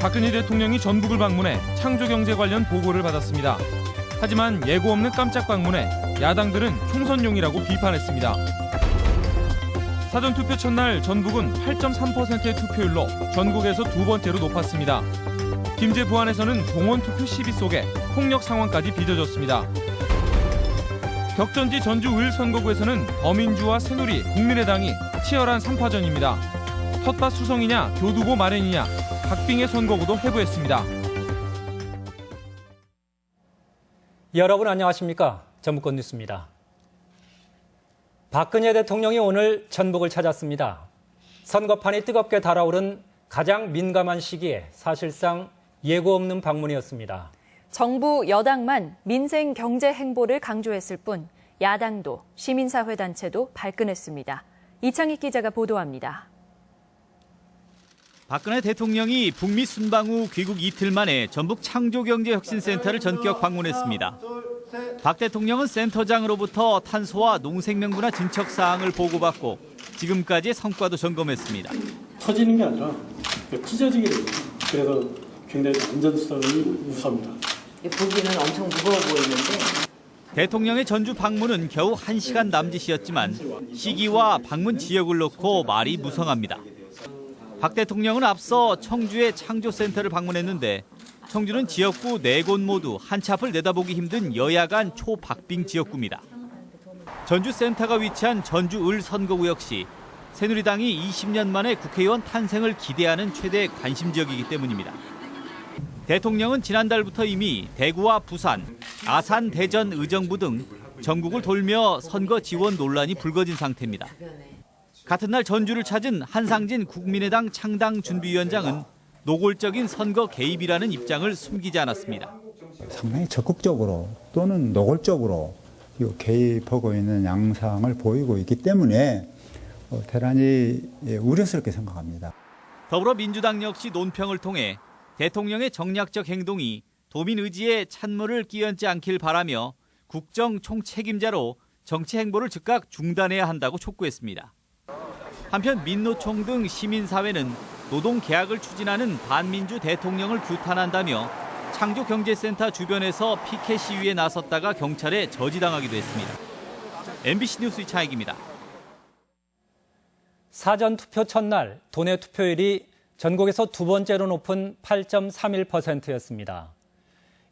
박근혜 대통령이 전북을 방문해 창조경제 관련 보고를 받았습니다. 하지만 예고 없는 깜짝 방문에 야당들은 총선용이라고 비판했습니다. 사전투표 첫날 전북은 8.3%의 투표율로 전국에서 두 번째로 높았습니다. 김제 부안에서는 공원투표 시비 속에 폭력 상황까지 빚어졌습니다. 격전지 전주 을 선거구에서는 더민주와 새누리, 국민의당이 치열한 3파전입니다. 텃밭 수성이냐 교두보 마련이냐 박빙의 선거구도 회부했습니다. 여러분 안녕하십니까? 전북권 뉴스입니다. 박근혜 대통령이 오늘 전북을 찾았습니다. 선거판이 뜨겁게 달아오른 가장 민감한 시기에 사실상 예고 없는 방문이었습니다. 정부 여당만 민생 경제 행보를 강조했을 뿐 야당도 시민사회단체도 발끈했습니다. 이창익 기자가 보도합니다. 박근혜 대통령이 북미 순방 후 귀국 이틀 만에 전북 창조경제혁신센터를 전격 방문했습니다. 박 대통령은 센터장으로부터 탄소와 농생명분화 진척 사항을 보고받고 지금까지의 성과도 점검했습니다. 터지는 게 아니라 찢어지게 됩니다. 그래서 굉장히 안전성이 우수합니다. 보기는 엄청 무거워 보이는데. 대통령의 전주 방문은 겨우 1시간 남짓이었지만 시기와 방문 지역을 놓고 말이 무성합니다. 박 대통령은 앞서 청주의 창조센터를 방문했는데 청주는 지역구 4곳 모두 한치 앞을 내다보기 힘든 여야 간 초박빙 지역구입니다. 전주 센터가 위치한 전주 을 선거구 역시 새누리당이 20년 만에 국회의원 탄생을 기대하는 최대 관심 지역이기 때문입니다. 대통령은 지난달부터 이미 대구와 부산, 아산, 대전, 의정부 등 전국을 돌며 선거 지원 논란이 불거진 상태입니다. 같은 날 전주를 찾은 한상진 국민의당 창당준비위원장은 노골적인 선거 개입이라는 입장을 숨기지 않았습니다. 상당히 적극적으로 또는 노골적으로 개입하고 있는 양상을 보이고 있기 때문에 대단히 우려스럽게 생각합니다. 더불어민주당 역시 논평을 통해 대통령의 정략적 행동이 도민 의지에 찬물을 끼얹지 않길 바라며 국정 총책임자로 정치 행보를 즉각 중단해야 한다고 촉구했습니다. 한편 민노총 등 시민사회는 노동계약을 추진하는 반민주 대통령을 규탄한다며 창조경제센터 주변에서 피켓 시위에 나섰다가 경찰에 저지당하기도 했습니다. MBC 뉴스 이창익입니다. 사전투표 첫날 도내 투표율이 전국에서 두 번째로 높은 8.31%였습니다.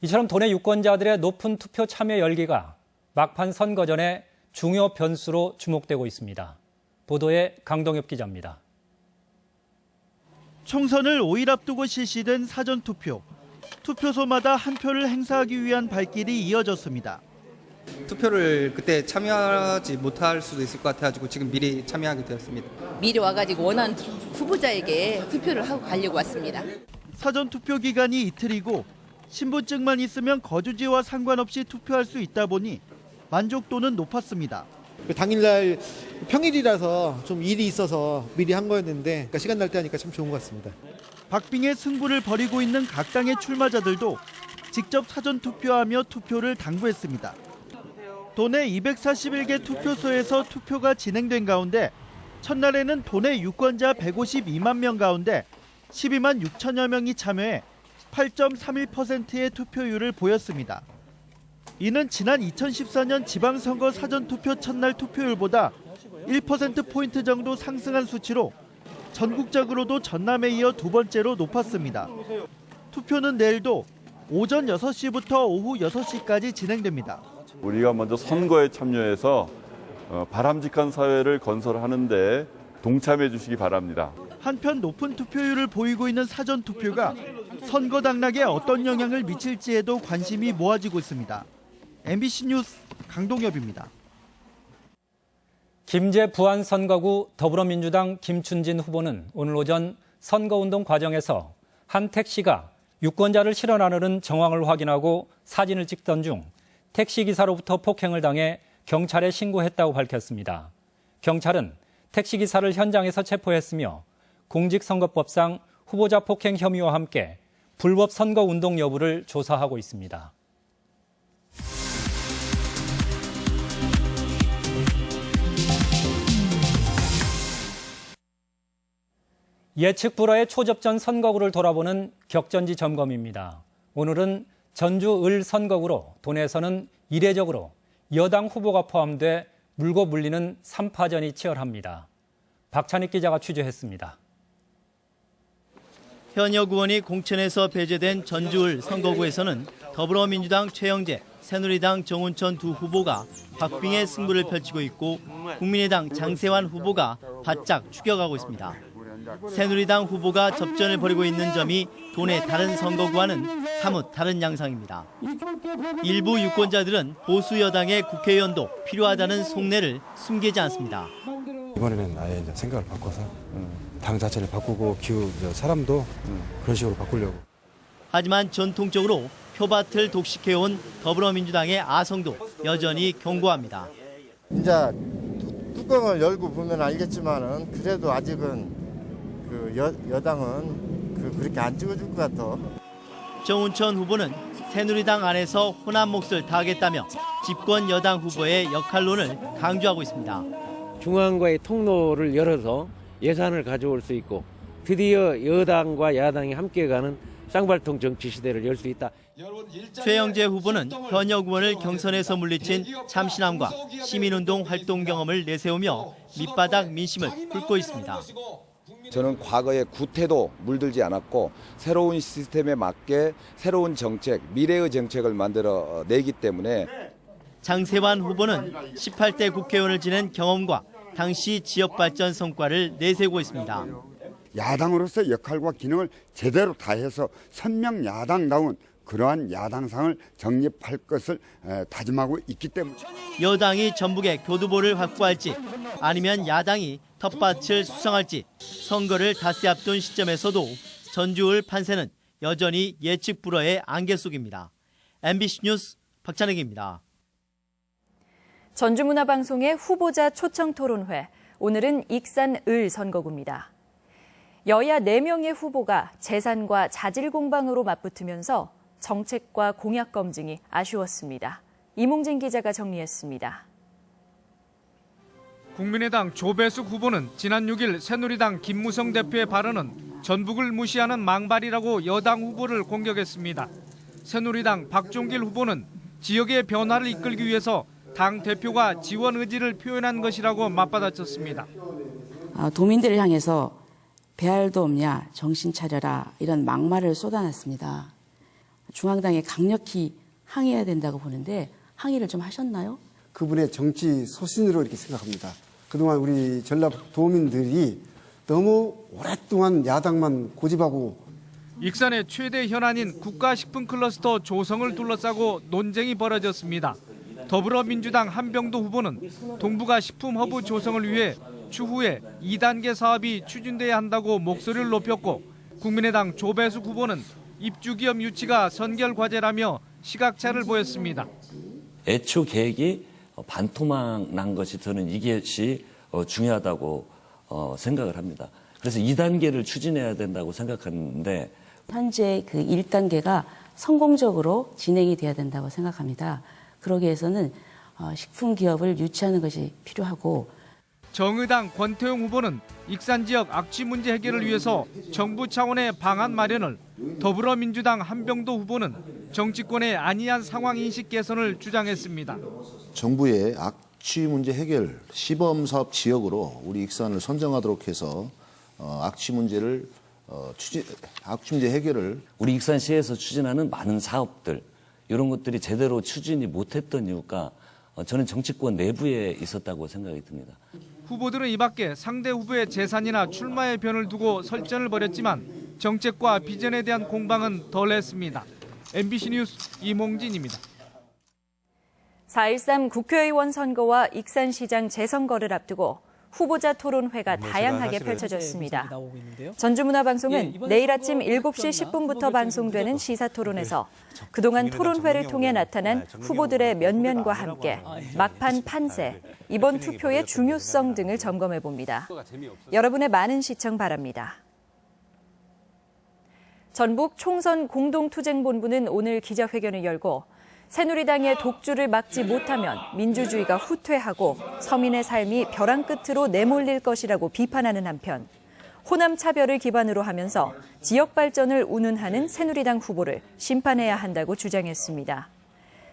이처럼 도내 유권자들의 높은 투표 참여 열기가 막판 선거 전에 중요 변수로 주목되고 있습니다. 보도에 강동엽 기자입니다. 총선을 5일 앞두고 실시된 사전투표. 투표소마다 한 표를 행사하기 위한 발길이 이어졌습니다. 투표를 그때 참여하지 못할 수도 있을 것 같아가지고 지금 미리 참여하게 되었습니다. 미리 와가지고 원하는 후보자에게 투표를 하고 가려고 왔습니다. 사전투표 기간이 이틀이고 신분증만 있으면 거주지와 상관없이 투표할 수 있다 보니 만족도는 높았습니다. 당일날 평일이라서 좀 일이 있어서 미리 한 거였는데 그러니까 시간 날 때 하니까 참 좋은 것 같습니다. 박빙의 승부를 벌이고 있는 각 당의 출마자들도 직접 사전투표하며 투표를 당부했습니다. 도내 241개 투표소에서 투표가 진행된 가운데 첫날에는 도내 유권자 152만 명 가운데 12만 6천여 명이 참여해 8.31%의 투표율을 보였습니다. 이는 지난 2014년 지방선거 사전투표 첫날 투표율보다 1%포인트 정도 상승한 수치로 전국적으로도 전남에 이어 두 번째로 높았습니다. 투표는 내일도 오전 6시부터 오후 6시까지 진행됩니다. 우리가 먼저 선거에 참여해서 바람직한 사회를 건설하는 데 동참해 주시기 바랍니다. 한편 높은 투표율을 보이고 있는 사전투표가 선거 당락에 어떤 영향을 미칠지에도 관심이 모아지고 있습니다. MBC 뉴스 강동엽입니다. 김제 부안 선거구 더불어민주당 김춘진 후보는 오늘 오전 선거운동 과정에서 한 택시가 유권자를 실어 나르는 정황을 확인하고 사진을 찍던 중 택시기사로부터 폭행을 당해 경찰에 신고했다고 밝혔습니다. 경찰은 택시기사를 현장에서 체포했으며 공직선거법상 후보자 폭행 혐의와 함께 불법 선거운동 여부를 조사하고 있습니다. 예측 불허의 초접전 선거구를 돌아보는 격전지 점검입니다. 오늘은 전주 을 선거구로 도내에서는 이례적으로 여당 후보가 포함돼 물고 물리는 3파전이 치열합니다. 박찬익 기자가 취재했습니다. 현역 의원이 공천에서 배제된 전주을 선거구에서는 더불어민주당 최영재, 새누리당 정운천 두 후보가 박빙의 승부를 펼치고 있고 국민의당 장세환 후보가 바짝 추격하고 있습니다. 새누리당 후보가 접전을 벌이고 있는 점이 도내 다른 선거구와는 사뭇 다른 양상입니다. 일부 유권자들은 보수 여당의 국회의원도 필요하다는 속내를 숨기지 않습니다. 이번에는 아예 이제 생각을 바꿔서 당 자체를 바꾸고 사람도 그런 식으로 바꾸려고. 하지만 전통적으로 표밭을 독식해온 더불어민주당의 아성도 여전히 견고합니다. 이제 뚜껑을 열고 보면 알겠지만은 그래도 아직은 여당은 그렇게 안 찍어줄 것 같아. 정운천 후보는 새누리당 안에서 호남 몫을 다하겠다며 집권 여당 후보의 역할론을 강조하고 있습니다. 중앙과의 통로를 열어서 예산을 가져올 수 있고 드디어 여당과 야당이 함께 가는 쌍발통 정치 시대를 열 수 있다. 최영재 후보는 현역 의원을 경선에서 물리친 참신함과 시민운동 활동 경험을 내세우며 밑바닥 민심을 훑고 있습니다. 저는 과거의 구태도 물들지 않았고 새로운 시스템에 맞게 새로운 정책, 미래의 정책을 만들어 내기 때문에. 장세환 후보는 18대 국회의원을 지낸 경험과 당시 지역발전 성과를 내세우고 있습니다. 야당으로서 역할과 기능을 제대로 다해서 선명 야당다운 그러한 야당상을 정립할 것을 다짐하고 있기 때문에. 여당이 전북의 교두보를 확보할지 아니면 야당이 텃밭을 수성할지 선거를 닷새 앞둔 시점에서도 전주을 판세는 여전히 예측 불허의 안개 속입니다. MBC 뉴스 박찬익입니다. 전주문화방송의 후보자 초청 토론회, 오늘은 익산 을 선거구입니다. 여야 4명의 후보가 재산과 자질 공방으로 맞붙으면서 정책과 공약 검증이 아쉬웠습니다. 이몽진 기자가 정리했습니다. 국민의당 조배숙 후보는 지난 6일 새누리당 김무성 대표의 발언은 전북을 무시하는 망발이라고 여당 후보를 공격했습니다. 새누리당 박종길 후보는 지역의 변화를 이끌기 위해서 당 대표가 지원 의지를 표현한 것이라고 맞받아쳤습니다. 도민들을 향해서 배알도 없냐, 정신 차려라, 이런 막말을 쏟아냈습니다. 중앙당에 강력히 항의해야 된다고 보는데 항의를 좀 하셨나요? 그분의 정치 소신으로 이렇게 생각합니다. 그동안 우리 전라도 도민들이 너무 오랫동안 야당만 고집하고. 익산의 최대 현안인 국가식품 클러스터 조성을 둘러싸고 논쟁이 벌어졌습니다. 더불어민주당 한병도 후보는 동북아 식품허브 조성을 위해 추후에 2단계 사업이 추진돼야 한다고 목소리를 높였고, 국민의당 조배숙 후보는 입주기업 유치가 선결 과제라며 시각차를 보였습니다. 애초 계획이 반토막 난 것이 저는 이것이 중요하다고 생각을 합니다. 그래서 2단계를 추진해야 된다고 생각하는데 현재 그 1단계가 성공적으로 진행이 돼야 된다고 생각합니다. 그러기 위해서는 식품기업을 유치하는 것이 필요하고. 정의당 권태용 후보는 익산 지역 악취 문제 해결을 위해서 정부 차원의 방안 마련을, 더불어민주당 한병도 후보는 정치권의 안이한 상황 인식 개선을 주장했습니다. 정부의 악취 문제 해결 시범사업 지역으로 우리 익산을 선정하도록 해서 악취 문제 해결을 우리 익산시에서 추진하는 많은 사업들, 이런 것들이 제대로 추진이 못했던 이유가 저는 정치권 내부에 있었다고 생각이 듭니다. 후보들은 이 밖에 상대 후보의 재산이나 출마의 변을 두고 설전을 벌였지만 정책과 비전에 대한 공방은 덜했습니다. MBC 뉴스 이몽진입니다. 4.13 국회의원 선거와 익산시장 재선거를 앞두고 후보자 토론회가 다양하게 펼쳐졌습니다. 전주문화방송은 내일 아침 7시 10분부터 방송되는 시사토론에서 그동안 토론회를 통해 나타난 후보들의 면면과 함께 막판 판세, 이번 투표의 중요성 등을 점검해봅니다. 여러분의 많은 시청 바랍니다. 전북 총선 공동투쟁본부는 오늘 기자회견을 열고 새누리당의 독주를 막지 못하면 민주주의가 후퇴하고 서민의 삶이 벼랑 끝으로 내몰릴 것이라고 비판하는 한편 호남 차별을 기반으로 하면서 지역 발전을 운운하는 새누리당 후보를 심판해야 한다고 주장했습니다.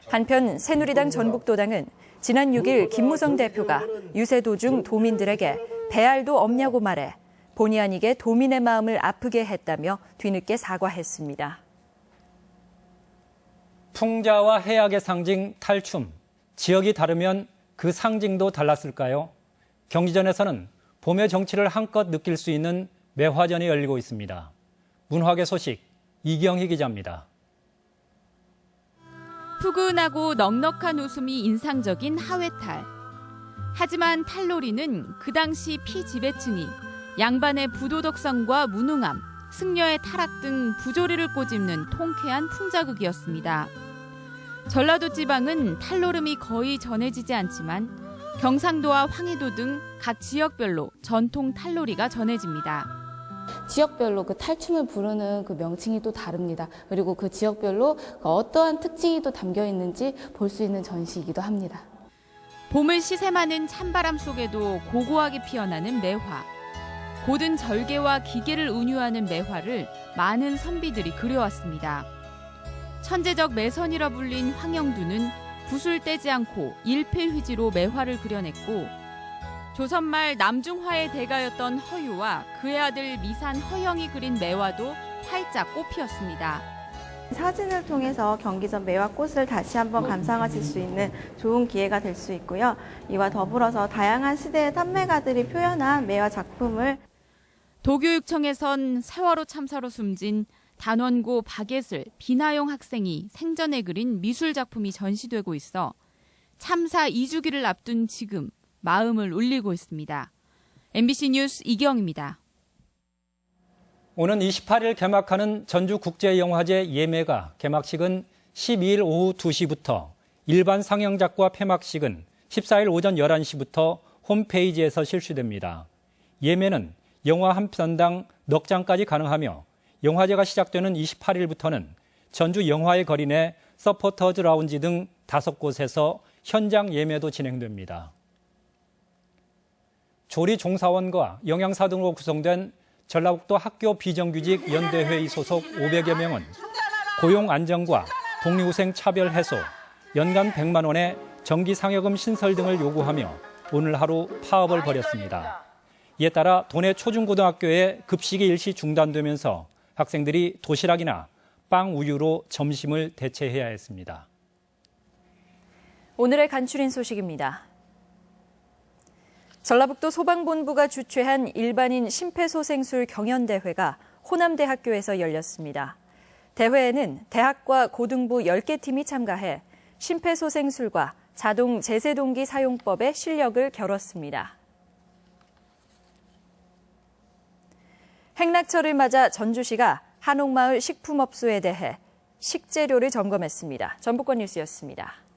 한편 새누리당 전북도당은 지난 6일 김무성 대표가 유세 도중 도민들에게 배알도 없냐고 말해 본의 아니게 도민의 마음을 아프게 했다며 뒤늦게 사과했습니다. 풍자와 해악의 상징 탈춤. 지역이 다르면 그 상징도 달랐을까요? 경기전에서는 봄의 정치를 한껏 느낄 수 있는 매화전이 열리고 있습니다. 문화계 소식 이경희 기자입니다. 푸근하고 넉넉한 웃음이 인상적인 하회탈. 하지만 탈놀이는 그 당시 피지배층이 양반의 부도덕성과 무능함, 승려의 타락 등 부조리를 꼬집는 통쾌한 풍자극이었습니다. 전라도 지방은 탈노름이 거의 전해지지 않지만 경상도와 황해도 등 각 지역별로 전통 탈놀이가 전해집니다. 지역별로 그 탈춤을 부르는 그 명칭이 또 다릅니다. 그리고 그 지역별로 어떠한 특징이 또 담겨 있는지 볼 수 있는 전시이기도 합니다. 봄을 시샘하는 찬바람 속에도 고고하게 피어나는 매화. 고든 절개와 기계를 운유하는 매화를 많은 선비들이 그려왔습니다. 천재적 매선이라 불린 황영두는 붓을 떼지 않고 일필휘지로 매화를 그려냈고 조선 말 남중화의 대가였던 허유와 그의 아들 미산 허영이 그린 매화도 활짝 꽃피었습니다. 사진을 통해서 경기전 매화꽃을 다시 한번 감상하실 수 있는 좋은 기회가 될 수 있고요. 이와 더불어서 다양한 시대의 탐매가들이 표현한 매화 작품을 도교육청에선 세월호 참사로 숨진 단원고 박예슬, 비나용 학생이 생전에 그린 미술 작품이 전시되고 있어 참사 2주기를 앞둔 지금 마음을 울리고 있습니다. MBC 뉴스 이경입니다. 오는 28일 개막하는 전주국제영화제 예매가 개막식은 12일 오후 2시부터 일반 상영작과 폐막식은 14일 오전 11시부터 홈페이지에서 실시됩니다. 예매는 영화 한 편당 넉 장까지 가능하며 영화제가 시작되는 28일부터는 전주 영화의 거리 내 서포터즈 라운지 등 5곳에서 현장 예매도 진행됩니다. 조리 종사원과 영양사 등으로 구성된 전라북도 학교 비정규직 연대회의 소속 500여 명은 고용 안정과 독립후생 차별 해소, 연간 100만 원의 정기 상여금 신설 등을 요구하며 오늘 하루 파업을 벌였습니다. 이에 따라 도내 초중고등학교의 급식이 일시 중단되면서 학생들이 도시락이나 빵, 우유로 점심을 대체해야 했습니다. 오늘의 간추린 소식입니다. 전라북도 소방본부가 주최한 일반인 심폐소생술 경연대회가 호남대학교에서 열렸습니다. 대회에는 대학과 고등부 10개 팀이 참가해 심폐소생술과 자동 제세동기 사용법의 실력을 겨뤘습니다. 행락철을 맞아 전주시가 한옥마을 식품업소에 대해 식재료를 점검했습니다. 전북권 뉴스였습니다.